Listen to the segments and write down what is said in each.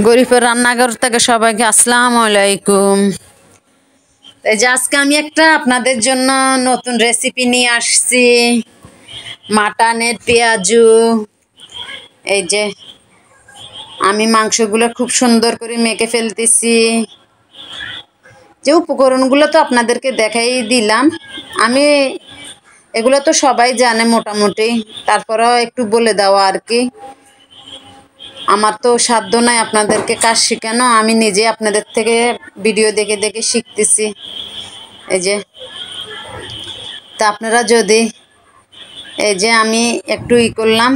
গরিবের রান্নাঘর থেকে সবাইকে আসসালামু আলাইকুম। এই যে আজকে আমি একটা আপনাদের জন্য নতুন রেসিপি নিয়ে আসছি, মাটনের পেঁয়াজু। এই যে আমি মাংসগুলো খুব সুন্দর করে মেখে ফেলতেছি। যে উপকরণগুলো তো আপনাদেরকে দেখাই দিলাম, আমি এগুলো তো সবাই জানে মোটামুটি, তারপরেও একটু বলে দেওয়া আর কি। আমার তো সাধ্য নাই আপনাদেরকে কাজ শেখানো, আমি নিজে আপনাদের থেকে ভিডিও দেখে দেখে শিখতেছি। এই যে তা আপনারা যদি এই যে আমি একটু করলাম,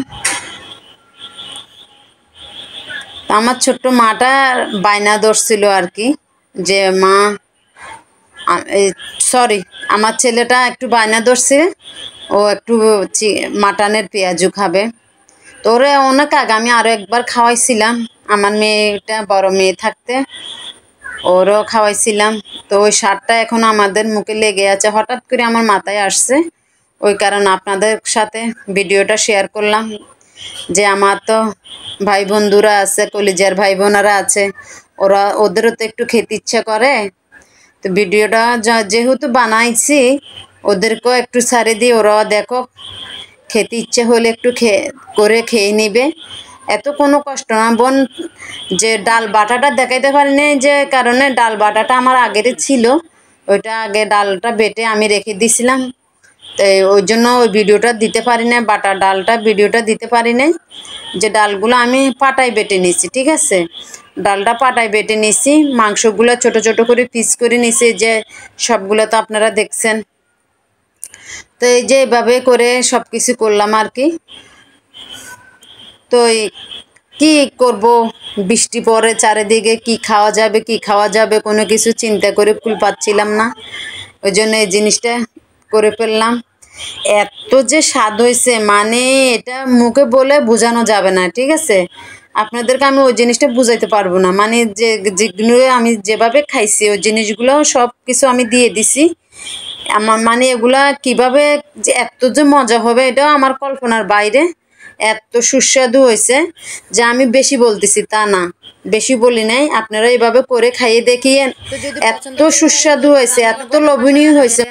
আমার ছোট্ট মাটা বায়না ধরছিল আর কি, যে মা সরি আমার ছেলেটা একটু বায়না ধরছে, ও একটু মাটনের পেঁয়াজু খাবে। তো ওরে অনেক আগে আমি আরও একবার খাওয়াইছিলাম, আমার মেয়েটা বড় মেয়ে থাকতে ওরও খাওয়াইছিলাম। তো ওই স্বাদটা এখন আমাদের মুখে লেগে আছে, হঠাৎ করে আমার মাথায় আসছে, ওই কারণে আপনাদের সাথে ভিডিওটা শেয়ার করলাম। যে আমার তো ভাই বন্ধুরা আছে, কলিজার ভাই বোনেরা আছে, ওদেরও তো একটু খেতে ইচ্ছা করে। তো ভিডিওটা যেহেতু বানাইছি, ওদেরকেও একটু ছাড়ে দিই, ওরাও দেখো, খেতে ইচ্ছে হলে একটু করে খেয়ে নিবে। এত কোনো কষ্ট না বোন। যে ডাল বাটাটা দেখাইতে পারিনি, যে কারণে ডাল বাটাটা আমার আগের ছিল, ওইটা আগে ডালটা বেটে আমি রেখে দিছিলাম, তো ওই জন্য ওই ভিডিওটা দিতে পারি না, বাটা ডালটা ভিডিওটা দিতে পারি নাই। যে ডালগুলো আমি পাটায় বেটে নিছি, ঠিক আছে, ডালটা পাটায় বেটে নিছি, মাংসগুলো ছোট ছোট করে পিস করে নিছি, যে সবগুলো তো আপনারা দেখছেন। তো এই যে এভাবে করে সব কিছু করলাম আর কি। তো কি করব, বৃষ্টি পড়ে চারিদিকে, কি খাওয়া যাবে কি খাওয়া যাবে কোনো কিছু চিন্তা করে কুল পাচ্ছিলাম না, ওই জন্য এই জিনিসটা করে ফেললাম। এত যে স্বাদ হয়েছে, মানে এটা মুখে বলে বোঝানো যাবে না, ঠিক আছে। আপনাদেরকে আমি ওই জিনিসটা বুঝাইতে পারবো না, মানে যেগুলো আমি যেভাবে খাইছি ওই জিনিসগুলো সব কিছু আমি দিয়ে দিছি। আমার মানে এগুলা কিভাবে যে এত যে মজা হবে এটাও আমার কল্পনার বাইরে। এত সুস্বাদু হয়েছে যে আমি বেশি বলতেছি তা না, বেশি বলি নাই, আপনারা এইভাবে করে খাইয়ে দেখিয়ে। এত সুস্বাদু হয়েছে, এত লোভনীয় হয়েছে।